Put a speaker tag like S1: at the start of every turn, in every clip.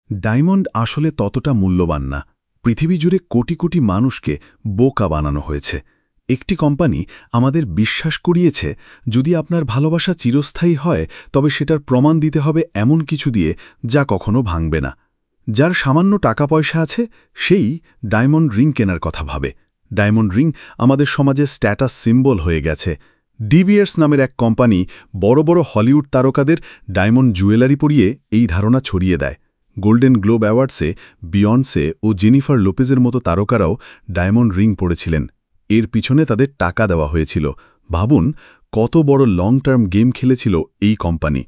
S1: Diamond আসলে ততটা মূল্যবান না। পৃথিবী জুড়ে কোটি কোটি মানুষকে বোকা বানানো হয়েছে। একটি কোম্পানি আমাদের বিশ্বাস করিয়েছে, যদি আপনার ভালোবাসা চিরস্থায়ী হয় তবে সেটার প্রমাণ দিতে হবে এমন কিছু দিয়ে যা কখনো ভাঙবে না। যার সামান্য টাকা পয়সা আছে সেই ডায়মন্ড রিং কেনার কথা ভাবে। ডায়মন্ড রিং আমাদের সমাজে স্ট্যাটাস সিম্বল হয়ে গেছে। ডিবিয়ার্স নামের এক কোম্পানি বড় বড় হলিউড তারকাদের ডায়মন্ড জুয়েলারি পরিয়ে এই ধারণা ছড়িয়ে দেয়। গোল্ডেন গ্লোব অ্যাওয়ার্ডসে বিয়ন্সে ও জেনিফার লোপেজের মতো তারকারাও ডায়মন্ড রিং পরেছিলেন। এর পিছনে তাদের টাকা দেওয়া হয়েছিল। ভাবুন কত বড় লং টার্ম গেম খেলেছিল এই কোম্পানি।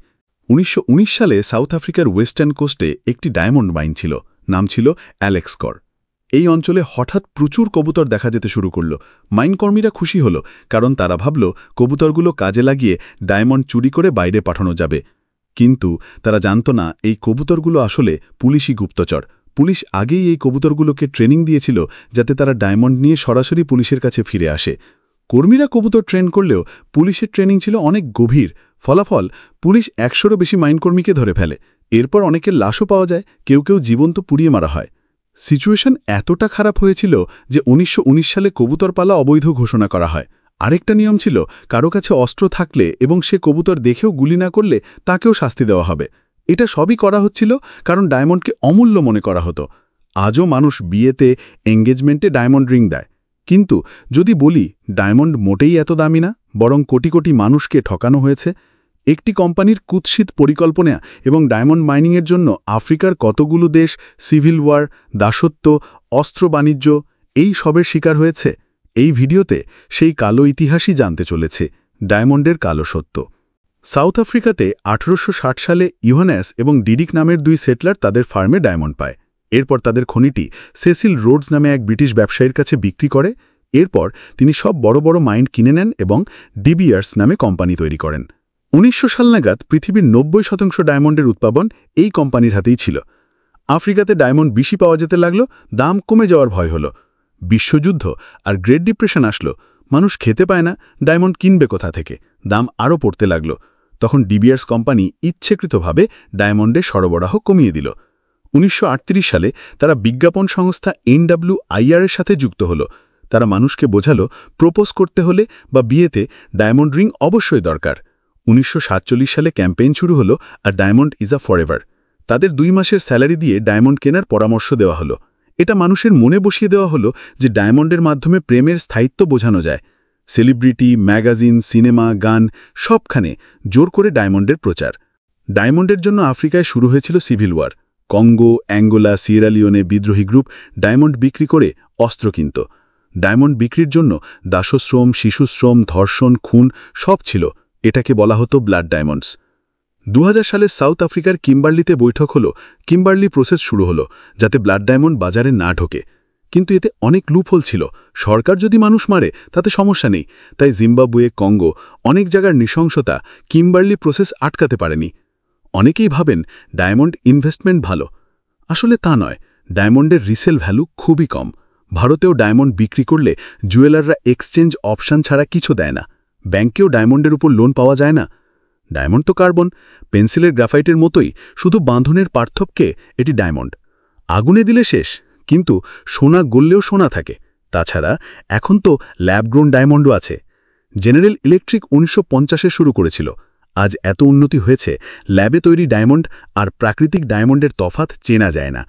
S1: ১৯১৯ সালে সাউথ আফ্রিকার ওয়েস্টার্ন কোস্টে একটি ডায়মন্ড মাইন ছিল, নাম ছিল অ্যালেক্স কর। এই অঞ্চলে হঠাৎ প্রচুর কবুতর দেখা যেতে শুরু করল। মাইনকর্মীরা খুশি হল, কারণ তারা ভাবল কবুতরগুলো কাজে লাগিয়ে ডায়মন্ড চুরি করে বাইরে পাঠানো যাবে। কিন্তু তারা জানত না এই কবুতরগুলো আসলে পুলিশি গুপ্তচর। পুলিশ আগেই এই কবুতরগুলোকে ট্রেনিং দিয়েছিল যাতে তারা ডায়মন্ড নিয়ে সরাসরি পুলিশের কাছে ফিরে আসে। কর্মীরা কবুতর ট্রেন করলেও পুলিশের ট্রেনিং ছিল অনেক গভীর। ফলাফল, পুলিশ ১০০রও বেশি মাইনকর্মীকে ধরে ফেলে। এরপর অনেকের লাশও পাওয়া যায়, কেউ কেউ জীবন্ত পুড়িয়ে মারা হয়। সিচুয়েশন এতটা খারাপ হয়েছিল যে ১৯১৯ সালে কবুতর পালা অবৈধ ঘোষণা করা হয়। আরেকটা নিয়ম ছিল, কারো কাছে অস্ত্র থাকলে এবং সে কবুতর দেখেও গুলি না করলে তাকেও শাস্তি দেওয়া হবে। এটা সবই করা হচ্ছিল কারণ ডায়মন্ডকে অমূল্য মনে করা হতো। আজও মানুষ বিয়েতে, এঙ্গেজমেন্টে ডায়মন্ড রিং দেয়। কিন্তু যদি বলি ডায়মন্ড মোটেই এত দামি না, বরং কোটি কোটি মানুষকে ঠকানো হয়েছে। একটি কোম্পানির কুৎসিত পরিকল্পনা এবং ডায়মন্ড মাইনিংয়ের জন্য আফ্রিকার কতগুলো দেশ সিভিল ওয়ার, দাসত্ব, অস্ত্র বাণিজ্য এই সবের শিকার হয়েছে। এই ভিডিওতে সেই কালো ইতিহাসই জানতে চলেছে, ডায়মন্ডের কালো সত্য। সাউথ আফ্রিকাতে ১৮৬০ সালে ইউহানেস এবং ডিডিক নামের দুই সেটলার তাদের ফার্মে ডায়মন্ড পায়। এরপর তাদের খনিটি সেসিল রোডস নামে এক ব্রিটিশ ব্যবসায়ীর কাছে বিক্রি করে। এরপর তিনি সব বড় বড় মাইন কিনে নেন এবং ডিবিয়ার্স নামে কোম্পানি তৈরি করেন। ১৯০০ সাল নাগাদ পৃথিবীর ৯০% ডায়মন্ডের উৎপাদন এই কোম্পানির হাতেই ছিল। আফ্রিকাতে ডায়মন্ড বেশি পাওয়া যেতে লাগল, দাম কমে যাওয়ার ভয় হল। বিশ্বযুদ্ধ আর গ্রেট ডিপ্রেশন আসলো, মানুষ খেতে পায় না, ডায়মন্ড কিনবে কোথা থেকে, দাম আরও পড়তে লাগল। তখন ডিবিয়ার্স কোম্পানি ইচ্ছাকৃতভাবে ডায়মন্ডের সরবরাহ কমিয়ে দিল। ১৯৩৮ সালে তারা বিজ্ঞাপন সংস্থা NWIR এর সাথে যুক্ত হল। তারা মানুষকে বোঝালো প্রপোজ করতে হলে বা বিয়েতে ডায়মন্ড রিং অবশ্যই দরকার। ১৯৪৭ সালে ক্যাম্পেইন শুরু হলো, আর ডায়মন্ড ইজ আ ফরএভার। তাদের ২ মাসের স্যালারি দিয়ে ডায়মন্ড কেনার পরামর্শ দেওয়া হলো। এটা মানুষের মনে বসিয়ে দেওয়া হলো যে ডায়মন্ডের মাধ্যমে প্রেমের স্থায়িত্ব বোঝানো যায়। সেলিব্রিটি, ম্যাগাজিন, সিনেমা, গান সবখানে জোর করে ডায়মন্ডের প্রচার। ডায়মন্ডের জন্য আফ্রিকায় শুরু হয়েছিল civil war. Congo, Angola, Sierra Leone বিদ্রোহী গ্রুপ ডায়মন্ড বিক্রি করে অস্ত্র কিনত। ডায়মন্ড বিক্রির জন্য দাসশ্রম, শিশুশ্রম, ধর্ষণ, খুন সব ছিল। এটাকে বলা হতো ব্লাড ডায়মন্ডস। ২০০০ সালে সাউথ আফ্রিকার কিম্বার্লিতে বৈঠক হলো, কিম্বার্লি প্রসেস শুরু হলো যাতে ব্লাড ডায়মন্ড বাজারে না ঢোকে। কিন্তু এতে অনেক লুপহোল ছিল। সরকার যদি মানুষ মারে তাতে সমস্যা নেই, তাই জিম্বাবুয়ে, কঙ্গো অনেক জায়গার নৃশংসতা কিম্বার্লি প্রসেস আটকাতে পারেনি। অনেকেই ভাবেন ডায়মন্ড ইনভেস্টমেন্ট ভালো। আসলে তা নয়, ডায়মন্ডের রিসেল ভ্যালু খুবই কম। ভারতেও ডায়মন্ড বিক্রি করলে জুয়েলাররা এক্সচেঞ্জ অপশান ছাড়া কিছু দেয় না। ব্যাংকেও ডায়মন্ডের উপর লোন পাওয়া যায় না। ডায়মন্ড তো কার্বন, পেন্সিলের গ্রাফাইটের মতোই, শুধু বাঁধনের পার্থক্যে এটি ডায়মন্ড। আগুনে দিলে শেষ, কিন্তু সোনা গললেও সোনা থাকে। তাছাড়া এখন তো ল্যাবগ্রোন ডায়মন্ডও আছে। জেনারেল ইলেকট্রিক ১৯৫০-এ শুরু করেছিল। আজ এত উন্নতি হয়েছে, ল্যাবে তৈরি ডায়মন্ড আর প্রাকৃতিক ডায়মন্ডের তফাৎ চেনা যায় না।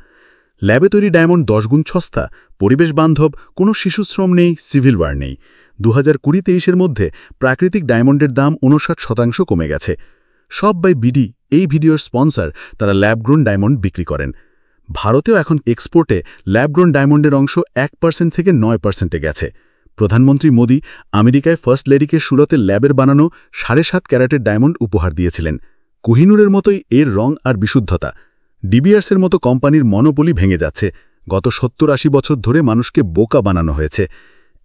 S1: ল্যাবে তৈরি ডায়মন্ড ১০ গুণ সস্তা, পরিবেশ বান্ধব, কোনো শিশুশ্রম নেই, সিভিল ওয়ার নেই। ২০২০-২৩-এর মধ্যে প্রাকৃতিক ডায়মন্ডের দাম ৫৯% কমে গেছে। সব বাই বিডি এই ভিডিওর স্পন্সর, তারা ল্যাবগ্রোন ডায়মন্ড বিক্রি করেন। ভারতেও এখন এক্সপোর্টে ল্যাবগ্রোন ডায়মন্ডের অংশ ১% থেকে ৯%-এ গেছে। প্রধানমন্ত্রী মোদি আমেরিকায় ফার্স্ট লেডিকে সুরতে ল্যাবের বানানো ৭.৫ ক্যারেটের ডায়মন্ড উপহার দিয়েছিলেন। কোহিনুরের মতোই এর রং আর বিশুদ্ধতা। ডিবিয়ার্সের মতো কোম্পানির মনোপলি ভেঙে যাচ্ছে। গত ৭০-৮০ বছর ধরে মানুষকে বোকা বানানো হয়েছে।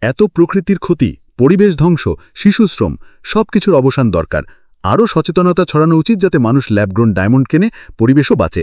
S1: এত প্রকৃতির ক্ষতি, পরিবেশ ধ্বংস, শিশুশ্রম সবকিছুর অবসান দরকার। আরও সচেতনতা ছড়ানো উচিত যাতে মানুষ ল্যাবগ্রোন ডায়মন্ড কেনে, পরিবেশও বাঁচে।